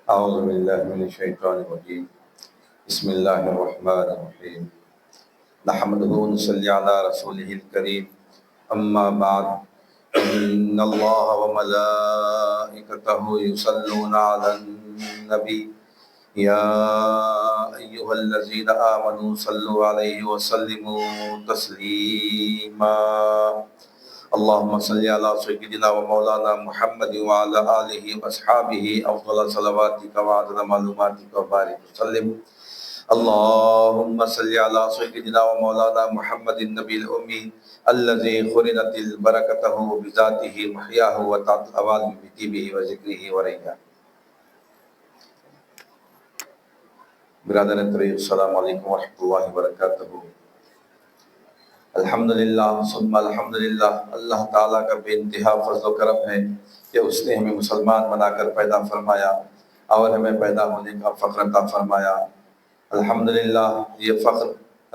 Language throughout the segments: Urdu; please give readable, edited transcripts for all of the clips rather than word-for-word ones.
أعوذ بالله من الشيطان الرجيم. بسم الله الرحمن الرحيم. نحمده ونصلي على رسوله الكريم. أما بعد، إن الله وملائكته يصلون على النبي يا أيها الذين آمنوا صلوا عليه وسلموا تسليما. اللهم صل على سيدنا ومولانا محمد وعلى آله وأصحابه أفضل صلواتك وعدد معلوماتك وبارك وسلم. اللهم صل على سيدنا ومولانا محمد النبي الأمي الذي خرنت البركته بذاته محياه وتعت الأوالم بطيبه وذكره وريحه. برادر طریق، السلام علیکم ورحمۃ اللہ وبرکاتہ۔ الحمدللہ ثم الحمدللہ، اللہ تعالیٰ کا بے انتہا فضل و کرم ہے کہ اس نے ہمیں مسلمان بنا کر پیدا فرمایا اور ہمیں پیدا ہونے کا فخر عطا فرمایا۔ الحمدللہ یہ فخر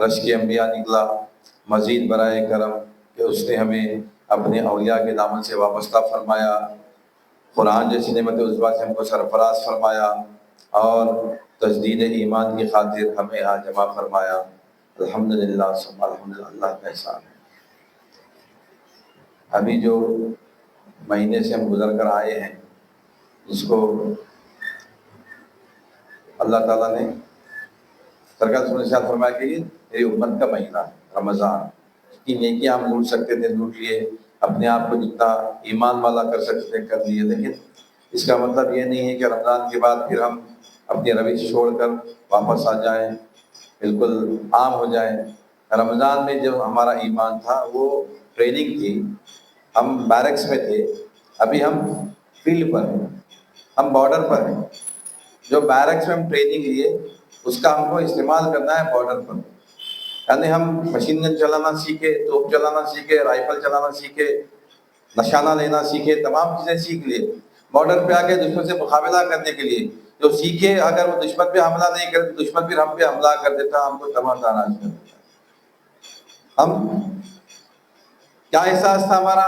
رشک انبیاء نکلا، مزید برائے کرم کہ اس نے ہمیں اپنے اولیاء کے دامن سے وابستہ فرمایا، قرآن جیسی نعمت عظمیٰ سے ہم کو سرفراز فرمایا اور تجدید ایمان کی خاطر ہمیں یہاں جمع فرمایا۔ الحمدللہ ثم الحمدللہ، اللہ کا احسان ہے۔ ابھی جو مہینے سے ہم گزر کر آئے ہیں، اس کو اللہ تعالیٰ نے سرکار صلی اللہ علیہ فرمایا کہ یہ میری امت کا مہینہ ہے، رمضان کی نیکیاں ہم لوٹ سکتے تھے، لوٹ لیے، اپنے آپ کو جتنا ایمان والا کر سکتے تھے کر لیے، لیکن اس کا مطلب یہ نہیں ہے کہ رمضان کے بعد پھر ہم اپنی روش چھوڑ کر واپس آ جائیں، بالکل عام ہو جائیں۔ رمضان میں جو ہمارا ایمان تھا وہ ٹریننگ تھی، ہم بیرکس میں تھے، ابھی ہم فیلڈ پر ہیں، ہم بارڈر پر ہیں۔ جو بیرکس میں ہم ٹریننگ لیے اس کا ہم کو استعمال کرنا ہے بارڈر پر، یعنی ہم مشین گن چلانا سیکھے، توپ چلانا سیکھے، رائفل چلانا سیکھے، نشانہ لینا سیکھے، تمام چیزیں سیکھ لیے، بارڈر پہ آ کے دشمن سے مقابلہ کرنے کے لیے جو سیکھے، اگر وہ دشمن پہ حملہ نہیں کرے تو دشمن پھر ہم پہ حملہ کر دیتا، ہم کو تمام ناراض کر دیتا۔ ہم کیا احساس تھا ہمارا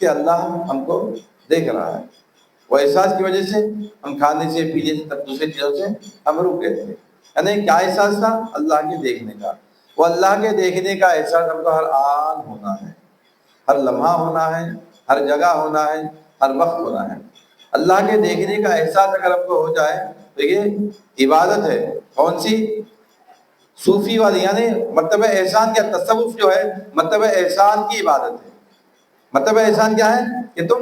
کہ اللہ ہم کو دیکھ رہا ہے، وہ احساس کی وجہ سے ہم کھانے سے پینے سے تب دوسری چیزوں سے ہم رک گئے تھے۔ یعنی کیا احساس تھا؟ اللہ کے دیکھنے کا۔ وہ اللہ کے دیکھنے کا احساس ہم کو ہر آن ہونا ہے، ہر لمحہ ہونا ہے، ہر جگہ ہونا ہے، ہر وقت ہونا ہے۔ اللہ کے دیکھنے کا احساس اگر ہم کو ہو جائے تو یہ عبادت ہے۔ کون سی؟ صوفی والی، یعنی مرتبہ احسان کا تصوف جو ہے مرتبہ احسان کی عبادت ہے۔ مرتبہ احسان کیا ہے؟ کہ تم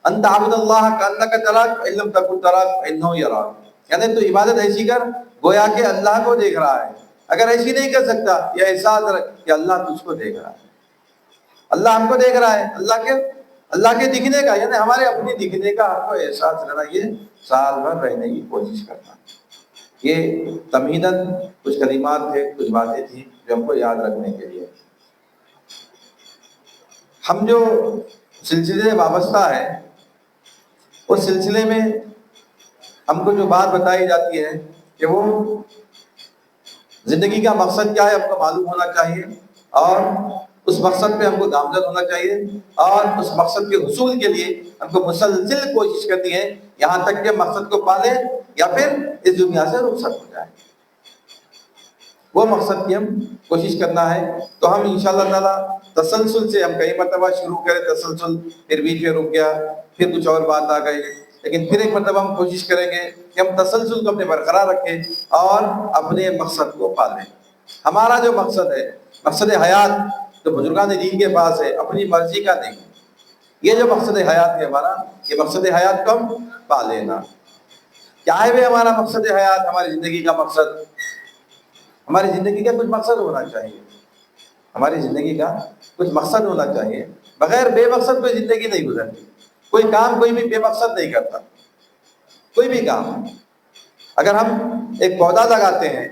ان تعبد اللہ کانک تراہ فإن لم تکن تراہ فإنہ یراک، یعنی تو عبادت ایسی کر گویا کہ اللہ کو دیکھ رہا ہے۔ اگر ایسی نہیں کر سکتا، یہ احساس رکھ کہ اللہ تجھ کو دیکھ رہا ہے، اللہ ہم کو دیکھ رہا ہے۔ اللہ کے دکھنے کا، یعنی ہمارے اپنے دکھنے کا ہم کو احساس رہنا، یہ سال بھر رہنے کی کوشش کرنا۔ یہ تمہیداً کچھ کلمات تھے، کچھ باتیں تھیں جو ہم کو یاد رکھنے کے لیے۔ ہم جو سلسلے وابستہ ہے، اس سلسلے میں ہم کو جو بات بتائی جاتی ہے کہ وہ زندگی کا مقصد کیا ہے ہم کو معلوم ہونا چاہیے، اور اس مقصد پہ ہم کو گامزن ہونا چاہیے، اور اس مقصد کے حصول کے لیے ہم کو مسلسل کوشش کرنی ہے یہاں تک کہ مقصد کو پالیں یا پھر اس دنیا سے رخصت ہو جائیں۔ وہ مقصد کی ہم کوشش کرنا ہے۔ تو ہم انشاءاللہ تعالیٰ تسلسل سے، ہم کئی مرتبہ شروع کرے تسلسل، پھر بیچ میں رک گیا، پھر کچھ اور بات آ گئی، لیکن پھر ایک مرتبہ ہم کوشش کریں گے کہ ہم تسلسل کو اپنے برقرار رکھیں اور اپنے مقصد کو پالیں۔ ہمارا جو مقصد ہے، مقصد حیات جو بزرگان دین کے پاس ہے، اپنی مرضی کا نہیں، یہ جو مقصد حیات ہے ہمارا، یہ مقصد حیات کو ہم پا لینا۔ کیا ہے ہمارا مقصد حیات؟ ہماری زندگی کا مقصد، ہماری زندگی کا کچھ مقصد ہونا چاہیے، ہماری زندگی کا کچھ مقصد ہونا چاہیے۔ بغیر بے مقصد کوئی زندگی نہیں گزرتی، کوئی کام کوئی بھی بے مقصد نہیں کرتا، کوئی بھی کام۔ اگر ہم ایک پودا لگاتے ہیں،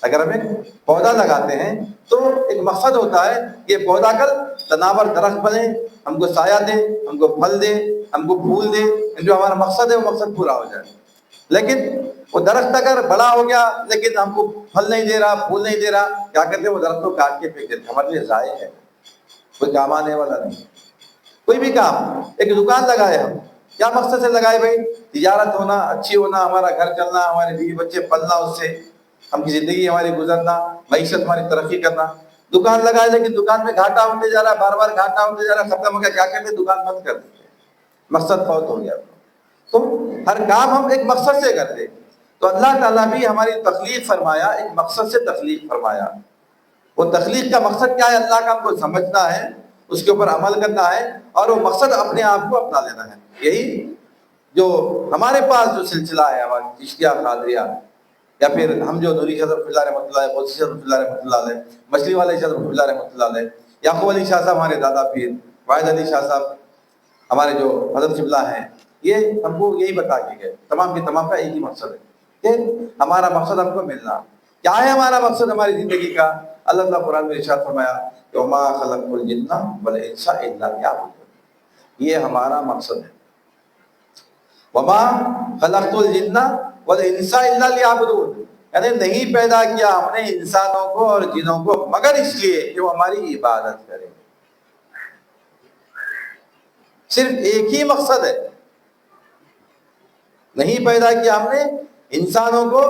اگر ہم ایک پودا لگاتے ہیں تو ایک مقصد ہوتا ہے کہ یہ پودا کل تناور درخت بنے، ہم کو سایہ دے، ہم کو پھل دے، ہم کو پھول دے، جو ہمارا مقصد ہے وہ مقصد پورا ہو جائے۔ لیکن وہ درخت اگر بڑا ہو گیا لیکن ہم کو پھل نہیں دے رہا، پھول نہیں دے رہا، کیا کرتے ہیں؟ وہ درخت کو کاٹ کے پھینک دیتے ہیں، ہمارے لیے ضائع ہے، کوئی کام آنے والا نہیں۔ کوئی بھی کام، ایک دکان لگائے ہم، کیا مقصد سے لگائے بھائی؟ تجارت ہونا، اچھی ہونا، ہمارا گھر چلنا، ہمارے بیوی بچے پلنا، اس سے ہم کی زندگی ہماری گزرنا، معیشت ہماری ترقی کرنا۔ دکان لگائے لیکن دکان میں گھاٹا ہوتے جا رہا ہے، بار بار گھاٹا ہوتے جا رہا ہے، ختم ہو گیا، کیا کرتے؟ دکان بند کر دیتے، مقصد فوت ہو گیا۔ تو ہر کام ہم ایک مقصد سے کرتے۔ تو اللہ تعالیٰ بھی ہماری تخلیق فرمایا، ایک مقصد سے تخلیق فرمایا۔ وہ تخلیق کا مقصد کیا ہے؟ اللہ کا ہم کو سمجھنا ہے، اس کے اوپر عمل کرنا ہے، اور وہ مقصد اپنے آپ کو اپنا لینا ہے۔ یہی جو ہمارے پاس جو سلسلہ ہے، ہماری چشتیہ قادریہ، یا پھر ہم جو نوری حضرت اللہ رحمۃ اللہ علیہ، قدسی رحمۃ اللہ رحمۃ اللہ علیہ، مچھلی والے شاہ رحمۃ اللہ رحمۃ اللہ علیہ، یعقوب علی شاہ صاحب ہمارے دادا پیر، واحد علی شاہ صاحب ہمارے جو حضرت قبلہ ہیں، یہ ہم کو یہی بتا کے گئے، تمام کے تمام کا ایک ہی مقصد ہے کہ ہمارا مقصد ہم کو ملنا۔ کیا ہے ہمارا مقصد ہماری زندگی کا؟ اللہ تعالیٰ قرآن میں ارشاد فرمایا کہ وما خلقت الجن والانس الا لیعبدون، یہ ہمارا مقصد ہے۔ وما خلقت الجن والانس الا لیعبدون، یعنی نہیں پیدا کیا ہم نے انسانوں کو اور جنوں کو مگر اس لیے کہ وہ ہماری عبادت کریں۔ صرف ایک ہی مقصد ہے، نہیں پیدا کیا ہم نے انسانوں کو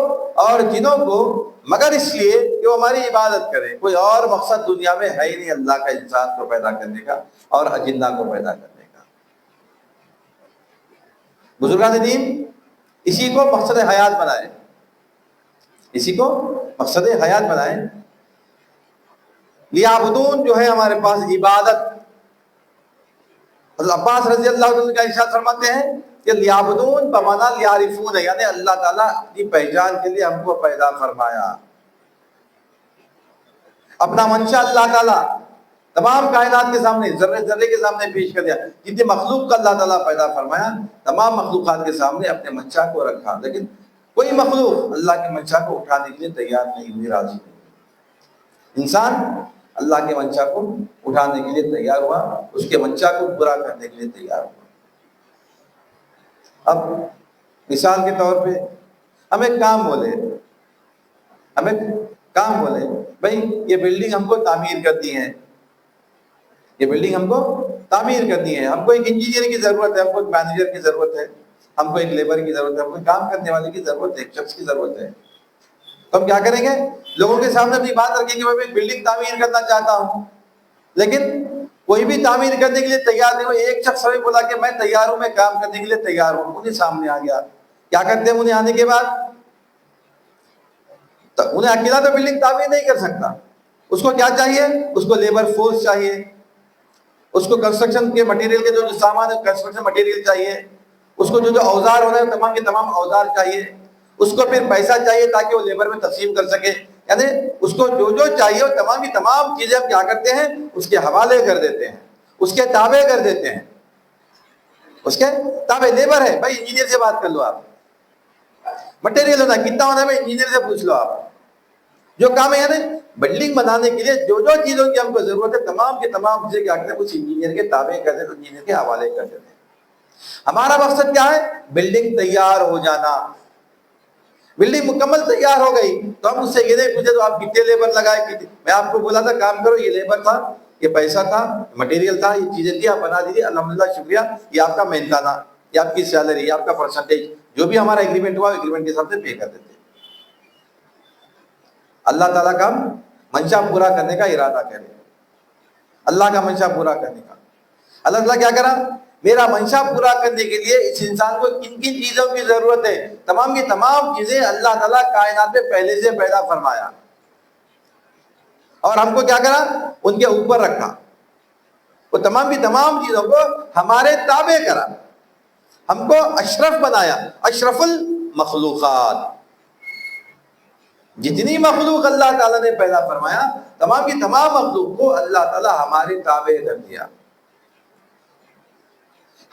اور جنوں کو مگر اس لیے کہ وہ ہماری عبادت کرے۔ کوئی اور مقصد دنیا میں ہے ہی نہیں اللہ کا انسان کو پیدا کرنے کا اور اجنہ کو پیدا کرنے کا۔ بزرگان دین اسی کو مقصد حیات بنائے، اسی کو مقصد حیات بنائے۔ لیعبدون جو ہے ہمارے پاس عبادت، حضرت عباس رضی اللہ عنہ کا ارشاد فرماتے ہیں کہ لیعبدون بمعنی لیعرفون ہے، یعنی اللہ تعالیٰ کی پہچان کے لیے ہم کو پیدا فرمایا۔ اپنا منشا اللہ تعالیٰ تمام کائنات کے سامنے، ذرے ذرے کے سامنے پیش کر دیا۔ جتنی مخلوق کا اللہ تعالیٰ پیدا فرمایا، تمام مخلوقات کے سامنے اپنے منشا کو رکھا، لیکن کوئی مخلوق اللہ کے منشا کو اٹھانے کے لیے تیار نہیں ہوئی، راضی نہیں۔ انسان اللہ کے منشا کو اٹھانے کے لیے تیار ہوا، اس کے منشا کو پورا کرنے کے لیے تیار ہوا۔ اب مثال کے طور پہ ہم ایک کام بولے، بھائی یہ بلڈنگ ہم کو تعمیر کرنی ہے، یہ بلڈنگ ہم کو تعمیر کرنی ہے، ہم کو ایک انجینئر کی ضرورت ہے، ہم کو ایک مینیجر کی ضرورت ہے، ہم کو ایک لیبر کی ضرورت ہے، ہم کو کام کرنے والے کی ضرورت ہے، ایک شخص کی ضرورت ہے۔ تو ہم کیا کریں گے؟ لوگوں کے سامنے اپنی بات رکھیں گے، میں ایک بلڈنگ تعمیر کرنا چاہتا ہوں، لیکن کوئی بھی تعمیر کرنے کے لیے تیار نہیں ہو۔ ایک شخص ہمیں بولا کہ میں تیار ہوں، میں کام کرنے کے لیے تیار ہوں، انہیں سامنے آ گیا۔ کیا کرتے ہیں انہیں آنے کے بعد؟ انہیں اکیلا تو بلڈنگ تعمیر نہیں کر سکتا، اس کو کیا چاہیے؟ اس کو لیبر فورس چاہیے، اس کو کنسٹرکشن کے مٹیریل کے جو سامان ہے، کنسٹرکشن مٹیریل چاہیے، اس کو جو اوزار ہو رہے ہیں تمام کے تمام اوزار چاہیے، اس کو پھر پیسہ چاہیے تاکہ وہ لیبر میں تقسیم کر سکے۔ یعنی اس کو جو جو چاہیے وہ تمام کی تمام چیزیں ہم کیا کرتے ہیں؟ اس کے حوالے کر دیتے ہیں، اس کے تابع کر دیتے ہیں، اس کے تابع۔ لیبر ہے بھائی، انجینئر سے بات کر لو آپ، مٹیریل ہونا کتنا ہونا ہے بھائی، انجینئر سے پوچھ لو آپ۔ جو کام ہے یعنی بلڈنگ بنانے کے لیے جو جو چیزوں کی ہم کو ضرورت ہے تمام کے تمام چیزیں کیا کرتے ہیں؟ کچھ انجینئر کے تابع کر دیتے ہیں، انجینئر کے حوالے کر دیتے ہیں۔ ہمارا مقصد کیا ہے؟ بلڈنگ تیار ہو جانا۔ بلڈنگ مکمل تیار ہو گئی تو ہم اس سے یہ نہیں پوچھے تو آپ کتنے لیبر لگائے، کتنے، میں آپ کو بولا تھا کام کرو، یہ لیبر تھا، یہ پیسہ تھا، مٹیریل تھا، یہ چیزیں تھی، آپ بنا دیجیے، الحمدللہ شکریہ، یہ آپ کا مہنگانہ، یہ آپ کی سیلری، یہ آپ کا پرسنٹیج، جو بھی ہمارا ایگریمنٹ ہوا ایگریمنٹ کے حساب سے پے کر دیتے۔ اللہ تعالیٰ کا منشا پورا کرنے کا ارادہ کرے، اللہ کا منشا پورا کرنے کا۔ اللہ تعالیٰ کیا کرا؟ میرا منشا پورا کرنے کے لیے اس انسان کو کن کن چیزوں کی ضرورت ہے، تمام کی تمام چیزیں اللہ تعالیٰ کائنات میں پہلے سے پیدا فرمایا، اور ہم کو کیا کرا؟ ان کے اوپر رکھا، وہ تمام کی تمام چیزوں کو ہمارے تابع کرا، ہم کو اشرف بنایا، اشرف المخلوقات۔ جتنی مخلوق اللہ تعالیٰ نے پیدا فرمایا تمام کی تمام مخلوق کو اللہ تعالیٰ ہمارے تابع کر دیا۔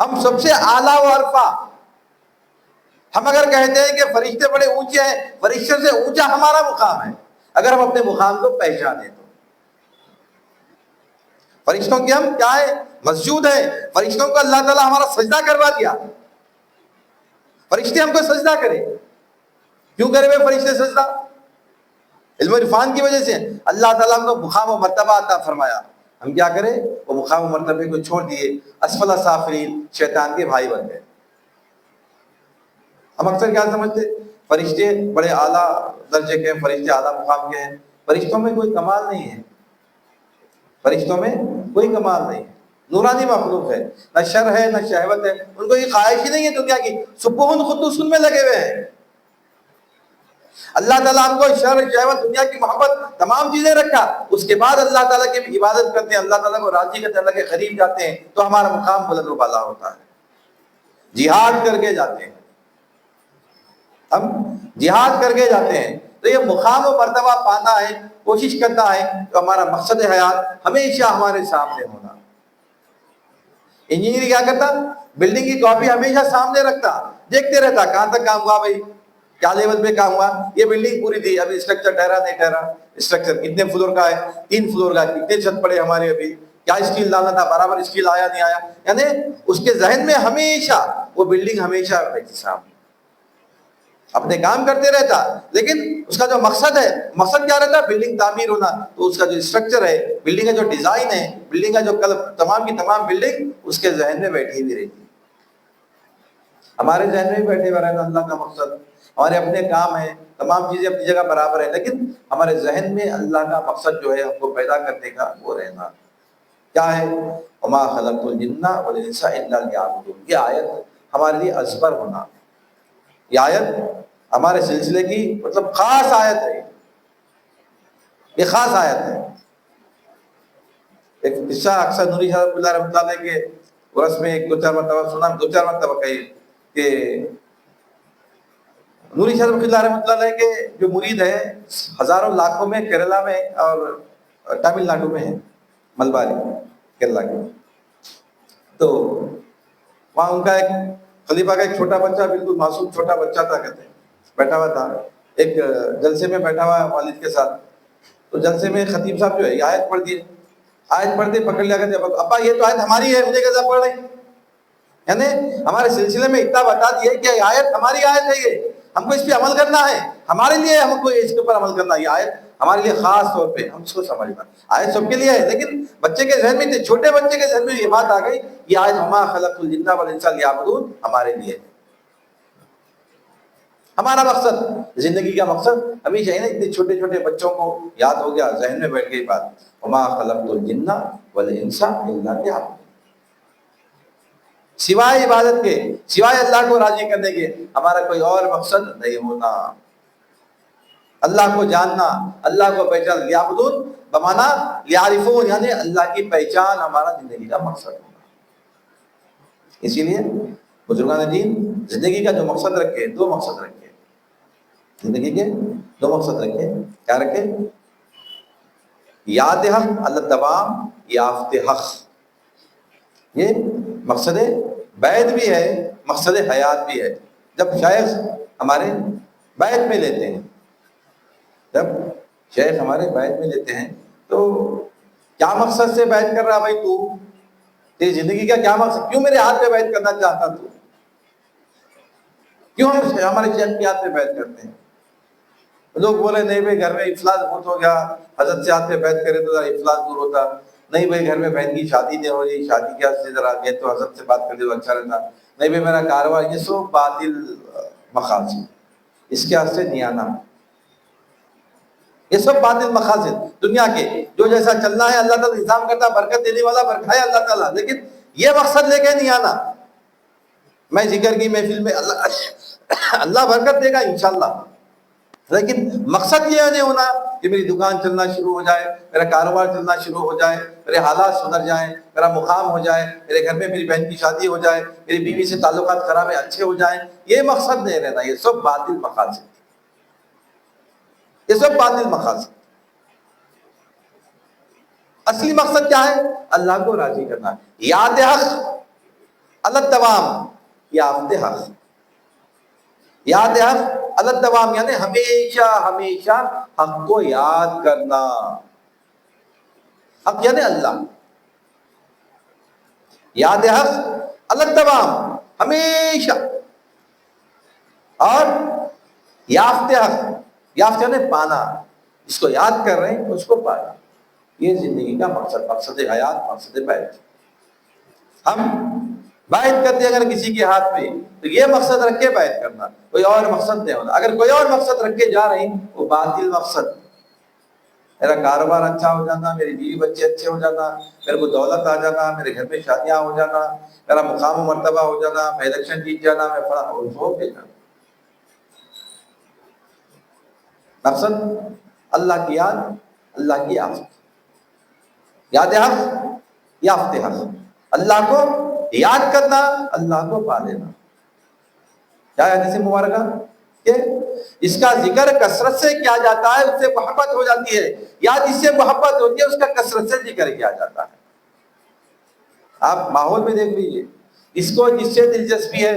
ہم سب سے اعلیٰ و ارفع، ہم اگر کہتے ہیں کہ فرشتے بڑے اونچے ہیں، فرشتے سے اونچا ہمارا مقام ہے، اگر ہم اپنے مقام کو پہچانیں تو۔ فرشتوں کی ہم کیا ہے؟ مسجود ہے، فرشتوں کو اللہ تعالیٰ ہمارا سجدہ کروا دیا، فرشتے ہم کو سجدہ کرے۔ کیوں کرے ہوئے فرشتے سجدہ؟ علم و عرفان کی وجہ سے اللہ تعالیٰ ہم کو مقام و مرتبہ عطا فرمایا، ہم کیا کریں؟ وہ مقام و مرتبے کو چھوڑ دیے، اسفل سافلین، شیطان کے بھائی بن گئے۔ ہم اکثر کیا سمجھتے فرشتے بڑے اعلیٰ درجے کے ہیں، فرشتے اعلیٰ مقام کے ہیں. فرشتوں میں کوئی کمال نہیں ہے، فرشتوں میں کوئی کمال نہیں ہے، نورانی مخلوق ہے، نہ شر ہے نہ شہوت ہے، ان کو یہ خواہش ہی نہیں ہے دنیا کی، سکون خطوص ان میں لگے ہوئے ہیں. اللہ تعالیٰ ہم کو شر شہوت دنیا کی محبت تمام چیزیں رکھا، اس کے بعد اللہ تعالیٰ کی عبادت کرتے ہیں، اللہ تعالیٰ کو راضی کرتے ہیں، اللہ کے قریب جاتے ہیں تو ہمارا مقام بلند و بالا ہوتا ہے. جہاد کر کے جاتے ہیں، ہم جہاد کر کے جاتے ہیں تو یہ مقام و مرتبہ پانا ہے، کوشش کرنا ہے تو ہمارا مقصد حیات ہمیشہ ہمارے سامنے ہونا. انجینئر کیا کرتا؟ بلڈنگ کی کاپی ہمیشہ سامنے رکھتا، دیکھتے رہتا کہاں تک کام ہوا بھائی، کیا لیول پہ کام ہوا، یہ بلڈنگ پوری تھی، ابھی اسٹرکچر ٹھہرا نہیں ٹھہرا، اسٹرکچر کتنے فلور کا ہے، 3 فلور کا، کتنے چھت پڑے ہمارے، ابھی کیا اسٹیل ڈالنا تھا، برابر اسٹیل آیا نہیں آیا. یعنی اس کے ذہن میں ہمیشہ وہ بلڈنگ ہمیشہ رہتی سامنے، اپنے کام کرتے رہتا، لیکن اس کا جو مقصد ہے، مقصد کیا رہتا ہے؟ بلڈنگ تعمیر ہونا. تو اس کا جو اسٹرکچر ہے، بلڈنگ کا جو ڈیزائن ہے، بلڈنگ کا جو تمام کی تمام بلڈنگ اس کے ذہن میں بیٹھی ہوئی رہتی. ہمارے ذہن میں بھی بیٹھے ہوئے رہنا اللہ کا مقصد، ہمارے اپنے کام ہیں، تمام چیزیں اپنی جگہ برابر ہیں، لیکن ہمارے ذہن میں اللہ کا مقصد جو ہے ہم کو پیدا کرنے کا وہ رہنا کیا ہے؟ وما خلقت الجن والانس الا لیعبدون. یہ آیت ہمارے لیے ازبر ہونا، یہ آیت ہمارے سلسلے کی مطلب خاص آیت ہے، یہ خاص آیت ہے. ایک قصہ اکثر نوری شاہ اللہ رحمۃ اللہ کے ورث میں ایک 2-4 مرتبہ سنا، 2-4 مرتبہ کہی کہ نوری شاہ اللہ رحمۃ اللہ کے جو مرید ہے ہزاروں لاکھوں میں کیرلا میں اور تامل ناڈو میں ہے، ملباری کیرلا کے. تو وہاں ان کا ایک خلیفہ کا ایک چھوٹا بچہ، بالکل معصوم چھوٹا بچہ تھا، کہتے ہیں بیٹھا ہوا تھا ایک جلسے میں، بیٹھا ہوا والد کے ساتھ. تو جلسے میں خطیب صاحب جو ہے یہ آیت پڑھ دی، آیت پڑھتے پکڑ لیا کرتے، ابا یہ تو آیت ہماری ہے، مجھے کیسا پڑھ رہی؟ یعنی ہمارے سلسلے میں اتنا بتا دیا کہ یہ آیت ہماری آیت ہے، یہ ہم کو اس پہ عمل کرنا ہے، ہمارے لیے ہم کو اس کے اوپر عمل کرنا ہے، یہ آیت ہمارے لیے خاص طور پہ ہم اس کو سمجھنا. آیت سب کے لیے ہے، لیکن بچے کے ذہن میں، چھوٹے بچے کے ذہن میں یہ بات آ گئی، یہ آیت وما خلقت الجن والانس لیعبدون ہمارے لیے ہے. ہمارا مقصد، زندگی کا مقصد ہمیشہ ہے نا، اتنے چھوٹے چھوٹے بچوں کو یاد ہو گیا، ذہن میں بیٹھ گئی بات، وما خلقت الجن والانس الا لیعبدون. سوائے عبادت کے، سوائے اللہ کو راضی کرنے کے ہمارا کوئی اور مقصد نہیں ہونا. اللہ کو جاننا، اللہ کو پہچان، لیعبدون بمانا لیعرفون، یعنی اللہ کی پہچان ہمارا زندگی کا مقصد ہونا. اسی لیے بزرگان دین زندگی کا جو مقصد رکھے، 2 مقصد رکھے، زندگی کے 2 مقصد رکھے. کیا رکھے؟ یاد حق الدوام، یافت حق. یہ مقصد بیعت بھی ہے، مقصد حیات بھی ہے. جب شیخ ہمارے بیعت میں لیتے ہیں، جب شیخ ہمارے بیعت میں لیتے ہیں تو کیا مقصد سے بیعت کر رہا بھائی تو؟ تیری زندگی کا کیا مقصد؟ کیوں میرے ہاتھ پہ بیعت کرنا چاہتا تو؟ کیوں ہم ہمارے شیخ کے ہاتھ پہ بیعت کرتے ہیں؟ لوگ بولے نہیں بھائی گھر میں افلاس بہت ہو گیا، حضرت سے ہاتھ پہ بیعت کرے تو ذرا افلاس دور ہوتا. نہیں بھائی گھر میں بہن کی شادی نہیں ہو رہی، شادی کے واسطے ذرا گئے تو حضرت سے بات کر دے تو اچھا رہتا. نہیں بھائی میرا کاروبار، یہ سب باطل مقاصد، اس کے واسطے نہیں آنا. یہ سب باطل مقاصد دنیا کے، جو جیسا چلنا ہے اللہ تعالیٰ انتظام کرتا، برکت دینے والا برکھا ہے اللہ تعالیٰ، لیکن یہ مقصد لے کے نہیں آنا. میں ذکر کی محفل میں اللہ برکت دے گا انشاءاللہ، لیکن مقصد یہ نہیں ہونا کہ میری دکان چلنا شروع ہو جائے، میرا کاروبار چلنا شروع ہو جائے، میرے حالات سدھر جائیں، میرا مقام ہو جائے، میرے گھر میں میری بہن کی شادی ہو جائے، میری بیوی سے تعلقات خراب ہیں اچھے ہو جائیں. یہ مقصد نہیں رہنا، یہ سب باطل مقاصد، یہ سب باطل مقاصد. اصلی مقصد کیا ہے؟ اللہ کو راضی کرنا. یاد حق الدوام، یافت حق، یاد حق الدوام یعنی ہمیشہ ہمیشہ حق کو یاد کرنا. حق یعنی اللہ، یاد حق الدوام ہمیشہ، اور یافت حق، یافت یعنی پانا، اس کو یاد کر رہے ہیں اس کو پانا. یہ زندگی کا مقصد، مقصد حیات، مقصد بیعت. ہم بیعت کرتے اگر کسی کے ہاتھ میں تو یہ مقصد رکھ کے بیعت کرنا، کوئی اور مقصد نہیں ہونا۔ اگر کوئی اور مقصد رکھ کے جا رہی وہ باطل مقصد، میرا کاروبار اچھا ہو جانا، میری بیوی بچے اچھے ہو جانا، میرے کو دولت آ جانا، میرے گھر میں شادیاں ہو جانا، میرا مقام و مرتبہ ہو جانا، میں الیکشن جیت جانا، میں فلاں ہو جانا، مقصد اللہ کی یاد، اللہ کی یافت، یاد حق یافت حق، اللہ کو یاد کرنا، اللہ کو پا لینا۔ کیا ہے حدیث مبارکہ کہ اس کا ذکر کثرت سے کیا جاتا ہے اس سے محبت ہو جاتی ہے، یا جس سے محبت ہوتی ہے اس کا کثرت سے ذکر کیا جاتا ہے۔ آپ ماحول میں دیکھ لیجئے، اس کو جس سے دلچسپی ہے،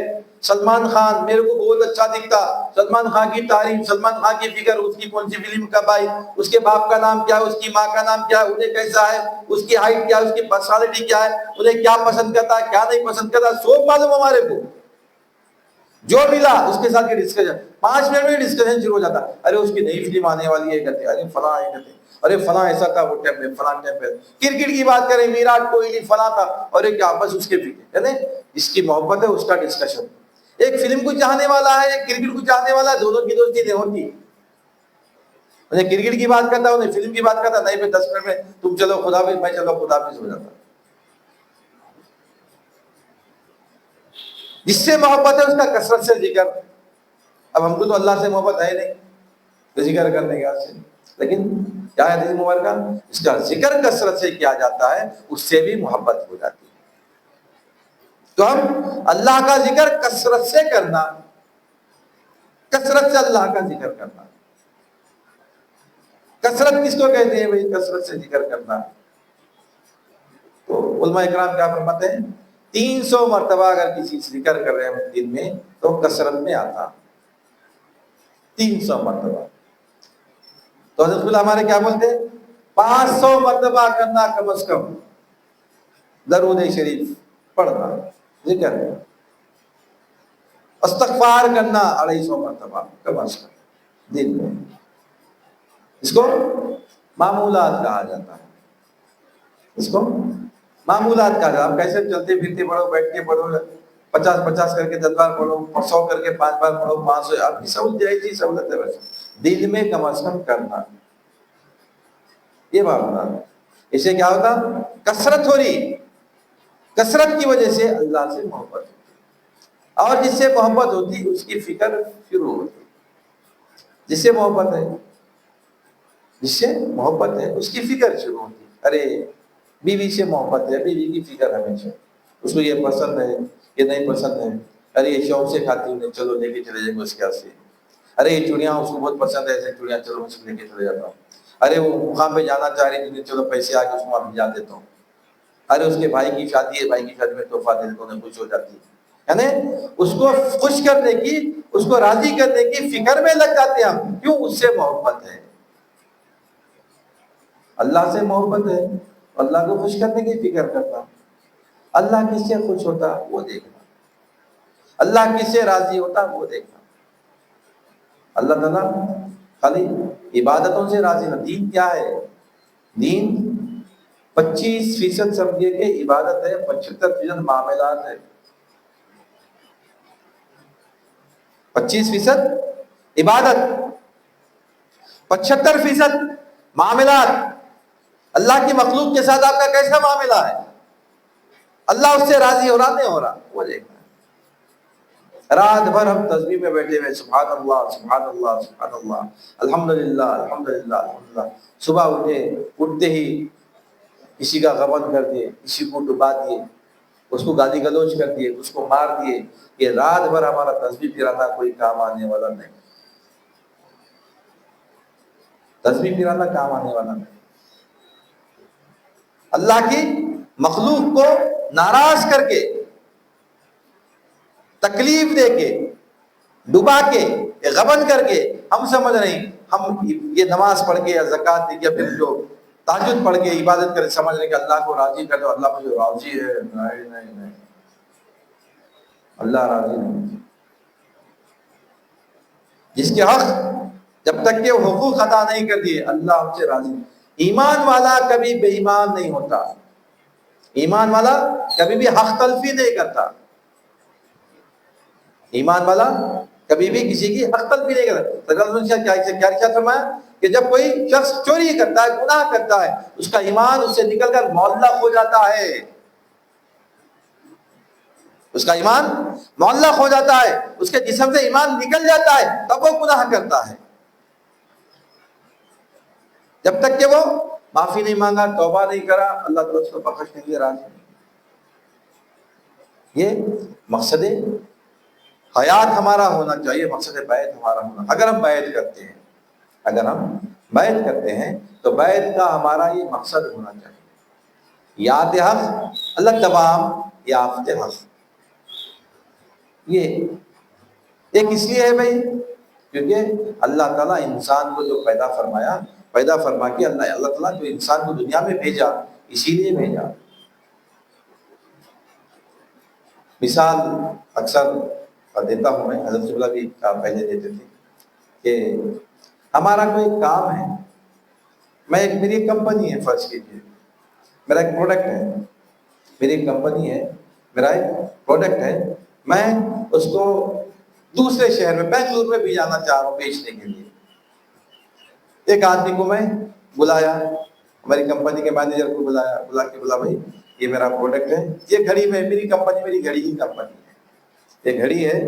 سلمان خان میرے کو بہت اچھا دکھتا، سلمان خان کی تعریف، سلمان خان کی فکر، اس کی کون سی فلم کب آئی، اس کے باپ کا نام کیا ہے، اس کی ماں کا نام کیا ہے، انہیں کیسا ہے، اس کی ہائٹ کیا ہے، اس کی پرسنالٹی کیا ہے، انہیں کیا پسند کرتا ہے کیا نہیں پسند کرتا، سب معلوم ہمارے کو۔ جو ملا اس کے ساتھ ڈسکشن، 5 منٹ میں ڈسکشن شروع ہو جاتا، ارے اس کی نئی فلم آنے والی ہے کہتے، ارے فلاں ہے کہتے، ارے فلاں ایسا تھا وہ ٹائم میں، فلاں ٹائم پہ کرکٹ کی بات کریں، ویراٹ کوہلی فلاں تھا، ارے کیا بس اس کے فکر یعنی اس کی محبت ہے اس کا ڈسکشن۔ ایک فلم کو چاہنے والا ہے، ایک کرکٹ کو چاہنے والا ہے، دونوں کی دوستی نہیں ہوتی، انہیں کرکٹ کی بات کرتا انہیں فلم کی بات کرتا، نہیں پہ 10 منٹ میں تم چلو خدا حافظ، میں چلو خدا حافظ ہو جاتا۔ جس سے محبت ہے اس کا کثرت سے ذکر۔ اب ہم کو تو اللہ سے محبت ہے نہیں تو ذکر کرنے کا سے، لیکن کیا ہے حدیث مبارکہ، اس کا ذکر کثرت سے کیا جاتا ہے اس سے بھی محبت ہو جاتی ہے۔ تو ہم اللہ کا ذکر کثرت سے کرنا، کثرت سے اللہ کا ذکر کرنا۔ کثرت کس کو کہتے ہیں بھائی کثرت سے ذکر کرنا؟ تو علماء اکرام کیا فرماتے ہیں، 300 مرتبہ اگر کسی ذکر کر رہے ہیں دن میں تو کثرت میں آتا 300 مرتبہ۔ تو حضرت اللہ ہمارے کیا بولتے ہیں، 500 مرتبہ کرنا کم از کم، درود شریف پڑھنا، ذکر استغفار کرنا 250 مرتبہ کم از کم دن میں۔ اس کو معمولات کہا جاتا ہے، اس کو معمولات کہا جاتا ہے۔ آپ کیسے چلتے پھرتے پڑھو، بیٹھ کے پڑھو، 50 کر کے 10 بار پڑھو، 100 کر کے 5 بار پڑھو، 500، آپ کی سہولت جائے سہولت ہے، ویسے دن میں کم از کم کرنا، یہ معمولات۔ اس سے کیا ہوتا، کثرت ہو رہی، کثرت کی وجہ سے اللہ سے محبت ہوتی، اور جس سے محبت ہوتی اس کی فکر شروع ہوتی، جس سے محبت ہے، جس سے محبت ہے اس کی فکر شروع ہوتی۔ ارے بیوی سے محبت ہے، بیوی کی فکر ہمیشہ، اس کو یہ پسند ہے یہ نہیں پسند ہے، ارے یہ شوق سے کھاتی ہوں چلو لے کے چلے جائیں گے اس کے سے، ارے یہ چوڑیاں اس کو بہت پسند ہے، ایسے چوڑیاں چلو اس کو لے کے چلے جاتا ہوں، ارے وہ مقام پہ جانا چاہ رہی تھی چلو پیسے آ کے اس کو وہاں بھجا دیتا ہوں، ارے اس کے بھائی کی شادی ہے، بھائی کی شادی میں تحفہ دے دیتا ہوں، خوش ہو جاتی ہے، یعنی اس کو خوش کرنے کی، اس کو راضی کرنے کی فکر میں لگ جاتے ہیں ہم، کیوں، اس سے محبت ہے، اللہ سے محبت ہے، اللہ کو خوش کرنے کی فکر کرتا، اللہ کس سے خوش ہوتا وہ دیکھنا، اللہ کس سے راضی ہوتا وہ دیکھنا۔ اللہ تعالیٰ خالی عبادتوں سے راضی نہ، دین کیا ہے، دین 25% سمجھے کہ عبادت ہے، 75% معاملات ہے، 25% عبادت، 75% معاملات۔ اللہ کی مخلوق کے ساتھ آپ کا کیسا معاملہ ہے، اللہ اس سے راضی ہو رہا نہیں ہو رہا وہ دیکھنا۔ رات بھر ہم تسبیح میں بیٹھے ہوئے، سبحان اللہ سبحان اللہ سبحان اللہ، الحمدللہ الحمدللہ الحمدللہ، صبح اٹھتے ہی کسی کا غبن کر دیے، کسی کو ڈبا دیے، اس کو گالی گلوچ کر دیے، اس کو مار دیے، یہ رات بھر ہمارا تسبیح پھرانا کوئی کام آنے والا نہیں، تسبیح پھرانا کام آنے والا نہیں۔ اللہ کی مخلوق کو ناراض کر کے، تکلیف دے کے، ڈبا کے، غبن کر کے، ہم سمجھ رہے ہیں ہم یہ نماز پڑھ کے یا زکوٰۃ دے کے یا پھر جو تہجد پڑھ کے عبادت کرے سمجھ رہے کہ اللہ کو راضی کر دو، اللہ مجھے راضی ہے، نہیں نہیں نہیں، اللہ راضی نہیں۔ جس کے حق جب تک کہ وہ حقوق ادا نہیں کر دیے اللہ ہم سے راضی نہیں۔ ایمان والا کبھی بے ایمان نہیں ہوتا، ایمان والا کبھی بھی حق تلفی نہیں کرتا، ایمان والا کبھی بھی کسی کی حق تلفی نہیں کرتا۔ کیا فرمایا کہ جب کوئی شخص چوری کرتا ہے، گناہ کرتا ہے، اس کا ایمان اس سے نکل کر معلق ہو جاتا ہے، اس کا ایمان معلق ہو جاتا ہے، اس کے جسم سے ایمان نکل جاتا ہے، تب وہ گناہ کرتا ہے۔ جب تک کہ وہ معافی نہیں مانگا، توبہ نہیں کرا، اللہ تعالیٰ اس کو بخشنے کے لیے راضی نہیں۔ یہ مقصد حیات ہمارا ہونا چاہیے، مقصد بیعت ہمارا ہونا۔ اگر ہم بیعت کرتے ہیں، اگر ہم بیعت کرتے ہیں تو بیعت کا ہمارا یہ مقصد ہونا چاہیے، یات حق اللہ تمام یافت حق۔ یہ کس لیے ہے بھائی؟ کیونکہ اللہ تعالیٰ انسان کو جو پیدا فرما کے اللہ تعالیٰ جو انسان کو دنیا میں بھیجا، اسی لیے بھیجا۔ مثال اکثر دیتا ہوں میں، حضرت صلی بھی پہلے دیتے تھے کہ ہمارا کوئی کام ہے، میری ایک کمپنی ہے، فرض کیجیے میرا ایک پروڈکٹ ہے، میری ایک کمپنی ہے، میرا ایک پروڈکٹ ہے، میں اس کو دوسرے شہر میں بنگلور میں بھی جانا چاہ رہا ہوں بیچنے کے لیے۔ ایک آدمی کو میں بلایا، ہماری کمپنی کے مینیجر کو بلا بھائی یہ میرا پروڈکٹ ہے، یہ گھڑی میں، میری کمپنی میری گھڑی کی کمپنی ہے، یہ گھڑی ہے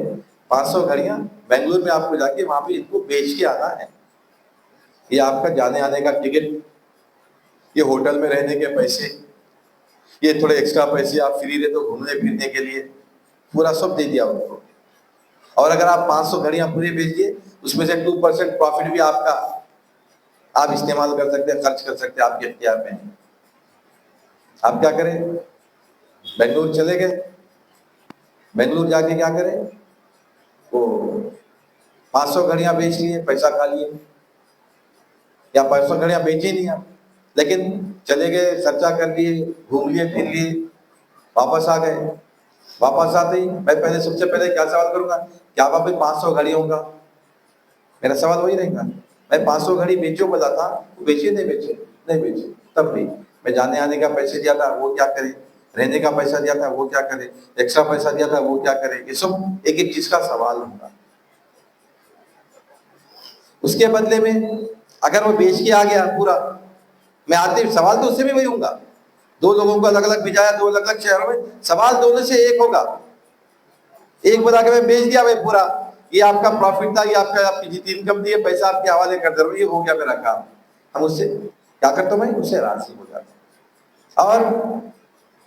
500 گھڑیاں بنگلور میں آپ کو جا کے وہاں پہ ان کو بیچ کے آنا ہے، یہ آپ کا جانے آنے کا ٹکٹ، یہ ہوٹل میں رہنے کے پیسے، یہ تھوڑے ایکسٹرا پیسے آپ فری رہتے ہو گھومنے پھرنے کے لیے، پورا سب دے دیا ان کو۔ اور اگر آپ 500 گھڑیاں پوری بیچ دیے، اس میں سے 2% پروفٹ بھی آپ کا، آپ استعمال کر سکتے ہیں، خرچ کر سکتے ہیں، آپ کے اختیار میں ہے۔ آپ کیا کریں؟ بنگلور چلے گئے، بنگلور جا کے کیا کریں؟ وہ 500 گھڑیاں بیچ لیے، پیسہ کھا لیے، یا 500 گھڑیاں بیچی نہیں آپ، لیکن چلے گئے، خرچہ کر لیے، گھوم لیے، پھر لیے، واپس آ گئے۔ واپس آتے ہی میں سب سے پہلے کیا سوال کروں گا؟ کیا آپ 500 گھڑیوں کا؟ میرا سوال وہی رہے گا، میں 500 گھڑی بیچو بولا تھا، وہ بیچے نہیں بیچے، تب بھی میں جانے آنے کا پیسے دیا تھا وہ کیا کرے، رہنے کا پیسہ دیا تھا وہ کیا کرے، ایکسٹرا پیسہ دیا تھا وہ کیا کرے، یہ سب ایک ایک چیز کا سوال ہوگا۔ اس کے بدلے میں اگر وہ بیچ کے آ گیا پورا، میں آتے سوال تو اس سے بھی وہی ہوں گا، 2 لوگوں کو الگ الگ بھیجایا، 2 الگ الگ شہروں میں، سوال دونوں سے ایک ہوگا۔ ایک بتا کے میں بیچ دیا بھائی پورا، یہ آپ کا پروفٹ تھا، یہ آپ کی جتنی انکم تھی، پیسہ آپ کے حوالے کر دے رہا ہوں، یہ ہو گیا میرا کام۔ ہم اس سے کیا کرتا ہوں؟ میں اس سے راضی ہو جاتا ہوں۔ اور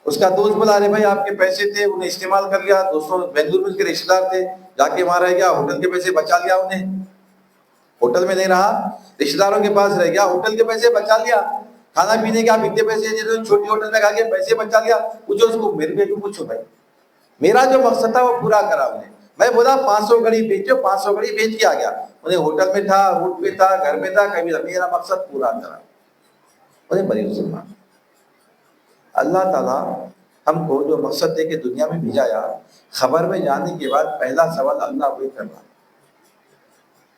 اس کا دوست بلا رہے بھائی آپ کے پیسے تھے، انہیں استعمال کر لیا، دوستوں بنگلور میں اس کے رشتے دار تھے، جا کے وہاں رہ گیا، ہوٹل کے پیسے بچا لیا، انہیں ہوٹل میں نہیں رہا، رشتے داروں کے پاس رہ گیا، ہوٹل کے پیسے بچا لیا، کھانا پینے کے آپ اتنے پیسے دیتے، چھوٹی ہوٹل میں کھا کے پیسے بچا لیا۔ پوچھو اس کو، میرے پہ پوچھو بھائی، میرا جو مقصد تھا وہ پورا کرا انہیں۔ میں بولا 500 گھڑی بیچو، 500 گھڑی بیچ کے آ گیا، انہیں ہوٹل میں تھا، روڈ پہ تھا، گھر میں تھا، کبھی میرا مقصد پورا کرا، انہیں بڑی مسلمان۔ اللہ تعالیٰ ہم کو جو مقصد دے کے دنیا میں بھیجایا، خبر میں جانے کے بعد پہلا سوال اللہ وہی کرنا،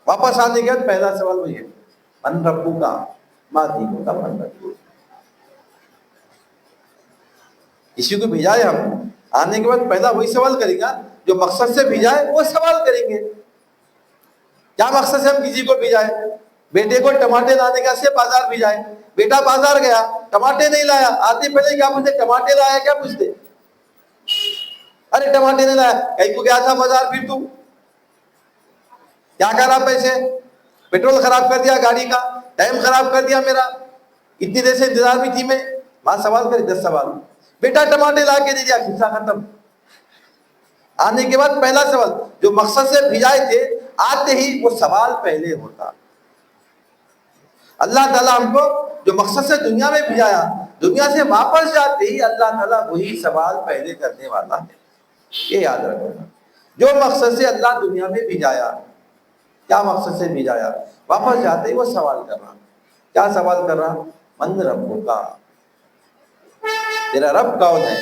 واپس آنے کے بعد پہلا سوال وہی ہے، من ربو کا ماں دینوں کا من ربو۔ کسی کو بھیجائے ہم، آنے کے بعد پہلا وہی سوال کرے گا، جو مقصد سے بھیجائے وہ سوال کریں گے۔ کیا مقصد سے ہم کسی کو بھیجائے؟ بیٹے کو ٹماٹے لانے کا سے بازار بھیجائے، بیٹا بازار گیا، ٹماٹے نہیں لایا، آتے پہلے کیا پوچھتے؟ ٹماٹے لایا کیا پوچھتے؟ ارے ٹماٹے نہیں لایا، کہیں کو گیا تھا بازار، پھر تو کیا کرا؟ پیسے، پیٹرول خراب کر دیا گاڑی کا، ٹائم خراب کر دیا میرا، اتنی دیر سے انتظار میں تھی میں۔ وہاں سوال کرے 10 سوال، بیٹا ٹماٹے لا کے دے دیا، قصہ ختم۔ آنے کے بعد پہلا سوال، جو مقصد سے بھیجائے تھے، آتے ہی وہ سوال پہلے ہوتا۔ اللہ تعالیٰ ہم کو جو مقصد سے دنیا میں بھیجایا، دنیا سے واپس جاتے ہی اللہ تعالیٰ وہی سوال پہلے کرنے والا ہے، یہ یاد رکھنا۔ جو مقصد سے اللہ دنیا میں بھیجایا، کیا مقصد سے بھیجایا، واپس جاتے ہی وہ سوال کر رہا۔ کیا سوال کر رہا؟ من ربو کا، تیرا رب کون ہے،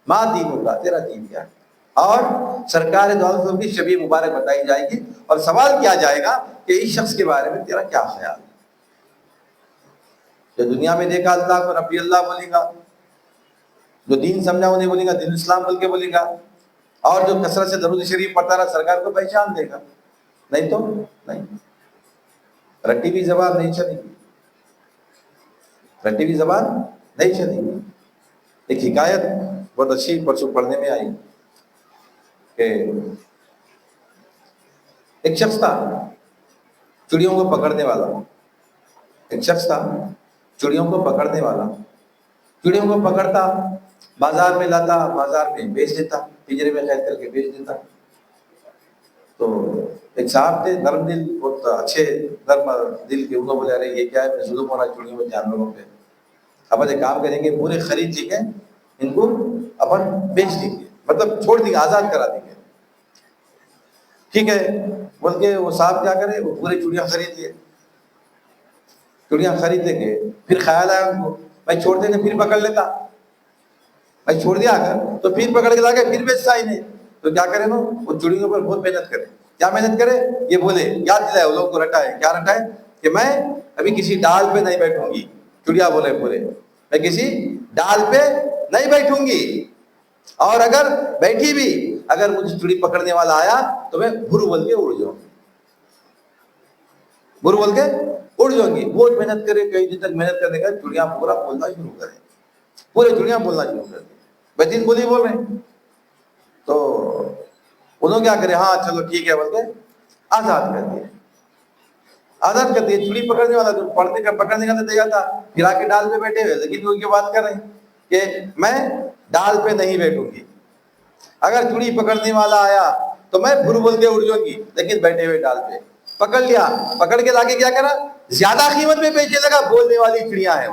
ماں دینوں کا، تیرا دین کیا ہے۔ اور سرکار دو عالم کی شبیہ مبارک بتائی جائے گی، اور سوال کیا جائے گا کہ اس شخص کے بارے میں تیرا کیا خیال ہے۔ جو دنیا میں دیکھا اللہ کو ربی اللہ بولے گا، جو دین سمجھا وہ نہیں بولے گا، دین اسلام بول کے بولے گا، اور جو کثرت سے درود شریف پڑھتا رہا سرکار کو پہچان دے گا، نہیں تو نہیں، رٹی ہوئی زبان نہیں چلے گی، رٹی ہوئی زبان نہیں چلے گی۔ ایک حکایت بہت اچھی پرسوں پڑھنے میں آئی کہ ایک شخص تھا چڑیوں کو پکڑنے والا، ایک شخص تھا چڑیوں کو پکڑنے والا، چڑیوں کو پکڑتا، بازار میں لاتا، بازار میں بیچ دیتا، پنجرے میں قید کر کے بیچ دیتا۔ تو ایک صاحب تھے نرم دل، بہت اچھے نرم دل کے، انہوں نے بولے ارے یہ کیا ہے، ظلم ہو رہا ہے چڑیوں میں، جانوروں پہ، اپن ایک کام کریں گے، پورے خرید لیں گے، ان کو اپن بیچ دیں گے، مطلب چھوڑ دیں گے، آزاد کرا دیں گے۔ ٹھیک ہے بول کے وہ صاحب کیا کرے، وہ پورے چڑیاں خرید لیے، چڑیاں خریدنے کے پھر خیال آیا ان کو بھائی چھوڑ دینے پھر پکڑ لیتا، بھائی چھوڑ دیا اگر تو پھر پکڑ کے لا کے پھر بیچتا ہی نہیں، تو کیا کرے نا وہ چڑیوں پر بہت محنت کرے۔ کیا محنت کرے؟ یہ بولے، یاد دلائے وہ لوگ کو، رٹا ہے، کیا رٹا ہے کہ میں ابھی کسی ڈال پہ نہیں بیٹھوں گی، چڑیا بولے پورے، میں کسی ڈال پہ نہیں بیٹھوں گی، اور اگر بیٹھی بھی، اگر مجھے چڑی پکڑنے والا آیا تو میں بھرو بول کے اڑ جاؤں گی، بھرو بول کے اڑ جاؤں گی۔ بہت محنت کرے، کئی دن تک محنت کرنے کا، چڑیاں پورا بولنا شروع کرے، پورے چڑیاں بولنا شروع کر دی، بے دن بولی بول رہے ہیں۔ تو انہوں کیا کرے، ہاں چلو ٹھیک ہے بول کے آزاد کر دیا، آزاد کر دیا۔ چڑی پکڑنے والا تو پڑھنے کا پکڑنے کا تو تیار تھا، پھر آ کے ڈال پہ بیٹھے ہوئے، لیکن وہ یہ بات کر رہے ہیں کہ میں ڈال پہ نہیں بیٹھوں گی، اگر چڑی پکڑنے والا آیا تو میں بھر بول کے اڑ جاؤں گی، لیکن بیٹھے ہوئے ڈال پہ پکڑ لیا، پکڑ کے لا کے کیا کرا، زیادہ قیمت میں بیچنے لگا، بولنے والی چڑیاں ہیں۔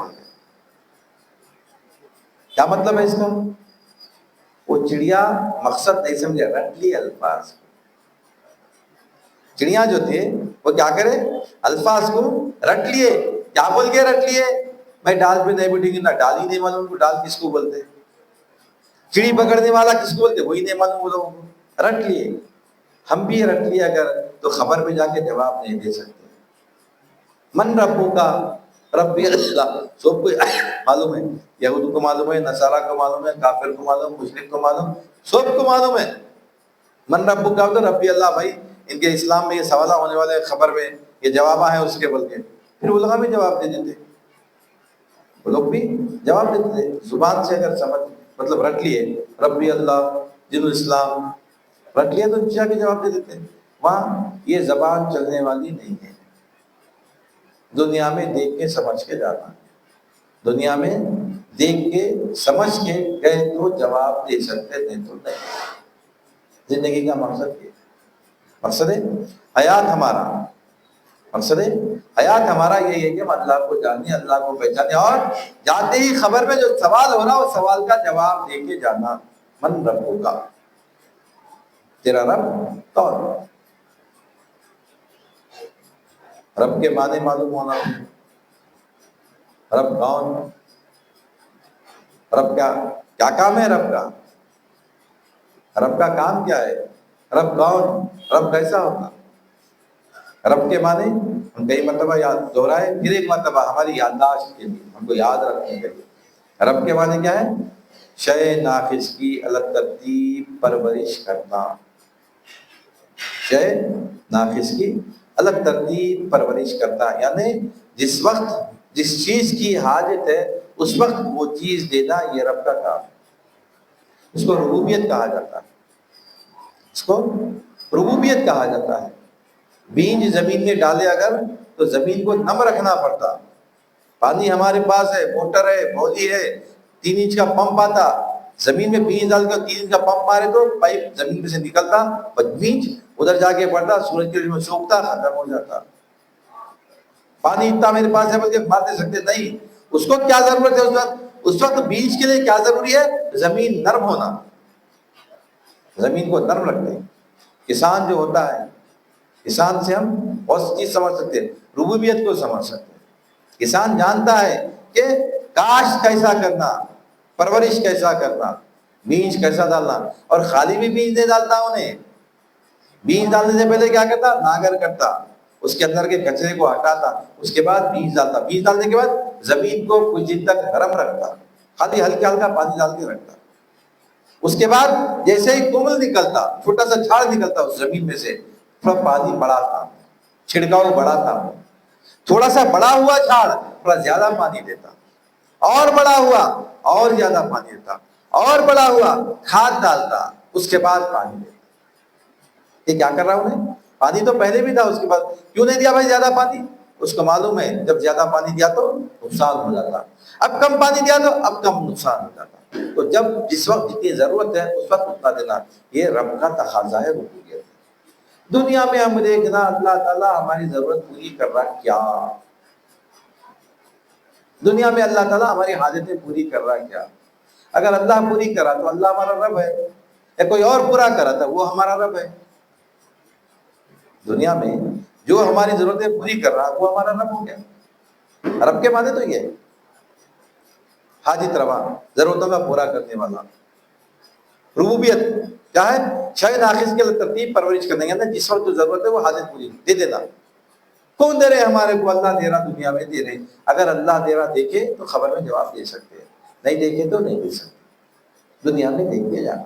کیا مطلب ہے اس کا؟ وہ چڑیا مقصد نہیں سمجھا، رٹ لی الفاظ، چڑیاں جو تھے وہ کیا کرے، الفاظ کو رٹ لیے، کیا بول کے رٹ لیے، میں ڈال پہ نہیں بیٹھیں گی، نہ ڈال ہی نہیں معلوم کو ڈال کس کو بولتے، چڑی پکڑنے والا کس کو بولتے وہی نہیں معلوم، وہ لوگ رٹ لیے۔ ہم بھی رٹ لیے اگر تو خبر پہ جا کے جواب نہیں دے سکتے۔ من ربو کا، ربی اللہ، سب کو معلوم ہے، یہود کو معلوم ہے، نصارہ کو معلوم ہے، کافر کو معلوم، مشرک کو معلوم، سب کو معلوم ہے۔ من ربو کا تو ربی اللہ، بھائی ان کے اسلام میں یہ سوالہ ہونے والے خبر میں یہ جوابہ ہیں اس کے، بول کے پھر وہ لوگ بھی جواب دے دیتے، وہ لوگ بھی جواب دیتے تھے زبان سے، اگر سمجھ مطلب رٹ لیے، ربی اللہ، دین الاسلام رٹ لیے تو جا کے جواب دے دیتے۔ وہاں یہ زبان چلنے والی نہیں ہے، دنیا میں دیکھ کے سمجھ کے جانا، دنیا میں دیکھ کے سمجھ کے گئے تو جواب دے سکتے، نہیں تو نہیں۔ زندگی کا مقصد یہ، مقصد حیات ہمارا، مقصد حیات ہمارا یہی ہے کہ ہم اللہ کو جانے، اللہ کو پہچانے، اور جاتے ہی خبر میں جو سوال ہو رہا وہ سوال کا جواب دے کے جانا۔ من ربو کا، تیرا رب کون؟ رب کے معنی معلوم ہونا، رب کون، رب کیا کام ہے، رب کا کام کیا ہے، رب کون، رب کیسا ہوتا، رب کے معنی ہم کئی مرتبہ یاد دہرائے، پھر ایک مرتبہ ہماری یادداشت کے لیے، ہم کو یاد رکھنے کے لیے، رب کے معنی کیا ہے، شے ناقص کی الگ ترتیب پرورش کرنا، شے ناقص کی الگ ترتیب پرورش کرنا، یعنی جس وقت جس چیز کی حاجت ہے اس وقت وہ چیز دینا، یہ رب کا کام ہے، اس کو ربوبیت کہا جاتا ہے، اس کو ربوبیت کہا جاتا ہے۔ بیج زمین میں ڈالے اگر تو زمین کو نم رکھنا پڑتا، پانی ہمارے پاس ہے، موٹر ہے، بولی ہے، 3 انچ کا پمپ آتا، زمین میں بیج ڈال کر 3 انچ کا پمپ مارے تو پائپ زمین میں سے نکلتا، اور بیج ادھر جا کے پڑتا، سورج کے میں سوکھتا، ختم ہو جاتا۔ پانی اتنا میرے پاس ہے بلکہ مار دے سکتے نہیں، اس کو کیا ضرورت ہے اس وقت بیج کے لیے کیا ضروری ہے، زمین نرم ہونا، زمین کو نرم رکھتے۔ کسان جو ہوتا ہے، کسان سے ہم بہت سی چیز سمجھ سکتے ہیں، ربوبیت کو سمجھ سکتے ہیں۔ کسان جانتا ہے کہ کاشت کیسا کرنا، پرورش کیسا کرنا، بیج کیسا ڈالنا، اور خالی بھی بیج نہیں ڈالتا، انہیں بیج ڈالنے سے پہلے کیا کرتا، ناگر کرتا، اس کے اندر کے کچرے کو ہٹاتا، اس کے بعد بیج ڈالتا، بیج ڈالنے کے بعد زمین کو کچھ دن تک گرم رکھتا، خالی ہلکا ہلکا پانی ڈال کے رکھتا. اس کے بعد جیسے ہی کمل نکلتا, چھوٹا سا جھاڑ نکلتا اس زمین میں سے, تھوڑا پانی بڑھاتا, چھڑکاؤ بڑھاتا, تھوڑا سا بڑا ہوا جھاڑ تھوڑا زیادہ پانی دیتا, اور بڑا ہوا اور زیادہ پانی دیتا, اور بڑا ہوا کھاد ڈالتا, اس کے بعد پانی دیتا. یہ کیا کر رہا ہوں میں؟ پانی تو پہلے بھی تھا, اس کے بعد کیوں نہیں دیا بھائی زیادہ پانی؟ اس کو معلوم ہے جب زیادہ پانی دیا تو نقصان ہو جاتا, اب کم پانی دیا تو اب کم نقصان ہو جاتا. تو جب جس وقت جتنی ضرورت ہے اس وقت اتنا دینا, یہ رب کا تقاضا ہے ربوبیت. دنیا میں ہم دیکھنا اللہ تعالیٰ ہماری ضرورت پوری کر رہا کیا, دنیا میں اللہ تعالیٰ ہماری حاجتیں پوری کر رہا کیا؟ اگر اللہ پوری کرا تو اللہ ہمارا رب ہے, یا کوئی اور پورا کرا تھا وہ ہمارا رب ہے. دنیا میں جو ہماری ضرورتیں پوری کر رہا وہ ہمارا رب ہو گیا. رب کے معنی تو یہ ہے حاجت روا, ضرورتوں کا پورا کرنے والا. ربوبیت کیا ہے؟ شے ناقص کے ترتیب پرورش کرنے کا, جس وقت جو ضرورت ہے وہ حاجت پوری دے دینا. کون دے رہے ہمارے کو؟ اللہ دے رہا, دنیا میں دے رہے. اگر اللہ دے رہا دیکھے تو خبر میں جواب دے سکتے ہیں, نہیں دیکھے تو نہیں دے سکتے. دنیا میں دیکھ کے جانا,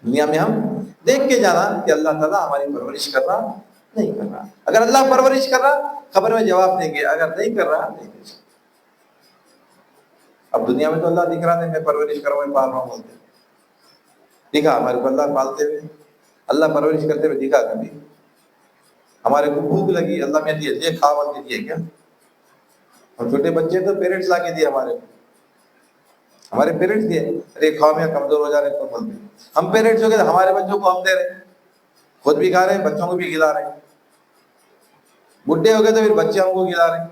دنیا میں ہم دیکھ کے جانا کہ اللہ تعالیٰ ہماری پرورش کر رہا نہیں کر رہا. اگر اللہ پرورش کر رہا خبر میں جواب دیں گے, اگر نہیں کر رہا نہیں دے سکتے. اب دنیا میں تو اللہ دکھ رہا ہے, میں پرورش کر رہا ہوں, پال رہا ہوں بولتے, دکھا ہمارے کو اللہ پالتے ہوئے, اللہ پرورش کرتے ہوئے دکھا کبھی؟ ہمارے کو بھوک لگی, اللہ میں دیے کھا بولتے دیے کیا؟ ہم چھوٹے بچے تو پیرنٹس لا کے دیے ہمارے کو, ہمارے پیرنٹس دیے, ارے کھاؤ میں کمزور ہو جا رہے تو بولتے. ہم پیرنٹس ہو گئے ہمارے بچوں کو ہم دے رہے, خود بھی کھا رہے ہیں بچوں کو بھی کھلا رہے ہیں. بڈھے ہو گئے تو پھر بچے ہم کو کھلا رہے ہیں.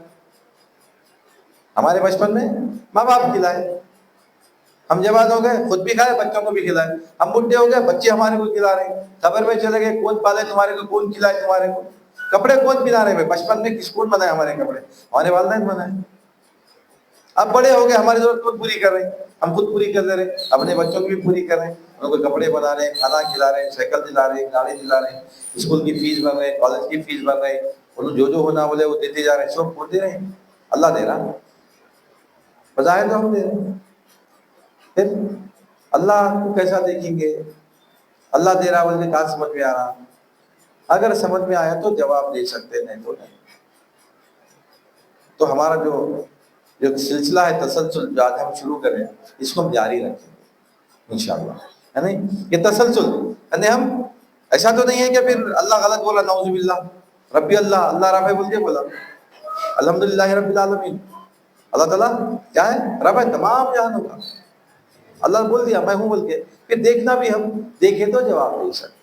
ہمارے بچپن میں ماں باپ کھلائے, ہم جوان ہو گئے خود بھی کھائے بچوں کو بھی کھلائے. ہم بڈھے ہو گئے بچے ہمارے کو کھلا رہے ہیں. خبر میں چلے گئے کون پالے تمہارے کو, کون کھلائے تمہارے کو, کپڑے کون پہنا رہے ہیں. بچپن میں کس کون بنائے ہمارے کپڑے؟ ہمارے والدین بنائے. اب بڑے ہو گئے ہماری ضرورت خود پوری کر رہے ہیں, ہم خود پوری کر دے رہے ہیں, اپنے بچوں کی بھی پوری کر رہے ہیں. ان کو کپڑے بنا رہے ہیں, کھانا کھلا رہے ہیں, سائیکل دلا رہے ہیں, گاڑی دلا رہے ہیں, اسکول کی فیس بھر رہے ہیں, کالج کی فیس بھر رہے ہیں. انہوں جو ہونا بولے وہ دیتے جا رہے ہیں, سب خود دے رہے ہیں. اللہ دے رہا بظاہر تو ہم دے رہے ہیں. پھر اللہ کو کیسا دیکھیں گے؟ اللہ دے رہا بولے کہاں سمجھ میں آ رہا؟ اگر سمجھ میں آیا تو جواب دے سکتے, نہیں تو نہیں. تو ہمارا جو سلسلہ ہے تسلسل جو آج ہم شروع کریں اس کو ہم جاری رکھیں گے انشاءاللہ, ہے نہیں؟ یہ تسلسل یعنی ہم ایسا تو نہیں ہے کہ پھر اللہ غلط بولا نعوذ باللہ, ربی اللہ, اللہ رب ہے بول کے بولا, الحمدللہ رب العالمین. اللہ تعالیٰ کیا ہے؟ رب ہے تمام جہانوں کا. اللہ بول دیا میں ہوں بول کے, پھر دیکھنا بھی ہم دیکھیں تو جواب دے سکتے.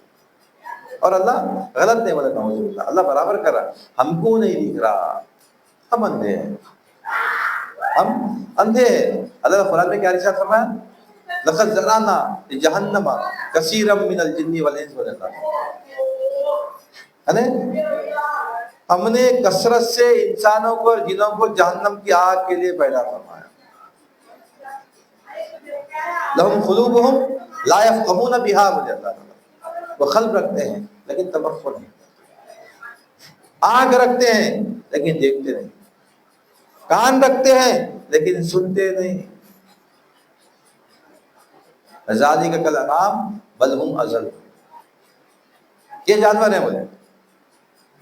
اور اللہ غلط نہیں بولا نعوذ باللہ, اللہ برابر کر رہا, ہم کو نہیں دکھ رہا, ہم اندھے ہیں, ہم اندھے ہیں. اللہ قرآن میں کیا ارشاد فرمایا؟ لقد ذرانا لجہنم کثیرا من الجن والانس والجان, ہم نے کثرت سے انسانوں کو اور جنوں کو جہنم کی آگ کے لیے پیدا فرمایا. لہم قلوبہم لا یفقہون بہا, وہ قلب رکھتے ہیں لیکن تفقہ نہیں کرتے, آنکھ رکھتے ہیں لیکن دیکھتے نہیں, کان رکھتے ہیں لیکن سنتے نہیں. ذالک کالانعام بل ہم اضل, یہ جانور ہیں بولے.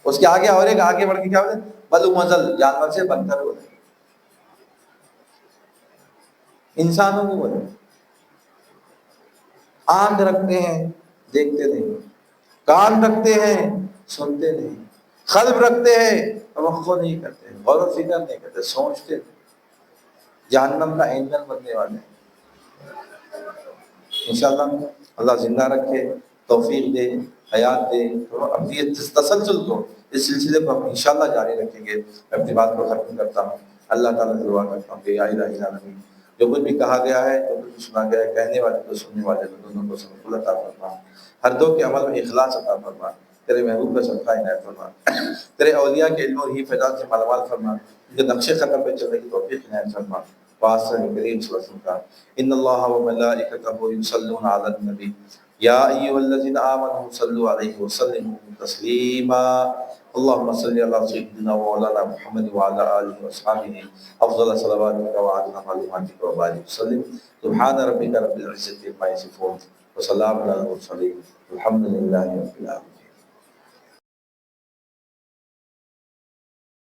اس کے آگے اور ایک آگے بڑھ کے کیا بولے؟ بل ہم اضل, جانور سے بدتر بولے, انسانوں کو بولے. آنکھ رکھتے ہیں دیکھتے نہیں, کان رکھتے ہیں سنتے نہیں, قلب رکھتے ہیں توقع نہیں کرتے, غور و فکر نہیں کرتے, سوچتے نہیں. جہنم کا ایندھن بننے والے ہیں. انشاءاللہ اللہ زندہ رکھے, توفیق دے, حیات دے. تو اب یہ تسلسل کو, اس سلسلے کو ہم انشاءاللہ جاری رکھیں گے. میں اپنی بات کو ختم کرتا ہوں. اللہ تعالیٰ سے دعا کرتا ہوں کہ یا الہی العالمین, جو کچھ بھی کہا گیا ہے, جو کچھ بھی سنا گیا ہے, کہنے والے کو سننے والے کو دونوں کو سب کو عطا فرما. ہر دو کے عمل میں اخلاص عطا فرما. تیرے محبوب کا صدقہ عنایت فرما. تیرے اولیاء کے علم اور حفاظت سے مالامال فرما. جو نقش قدم پہ چلنے کی توفیق عنایت فرما. واسطہ کریم صلی اللہ علیہ وسلم کا ان اللہ وملائکتہ یصلون علی النبی یا ایھا الذین آمنوا صلوا علیہ وسلموا تسلیما. اللهم صل على سيدنا ومولانا محمد وعلى آله وأصحابه أفضل صلواتك وعلى معلوماتك وبارك وسلم. سبحان ربك رب العزة عما يصفون وسلام على المرسلين الحمد لله رب العالمين.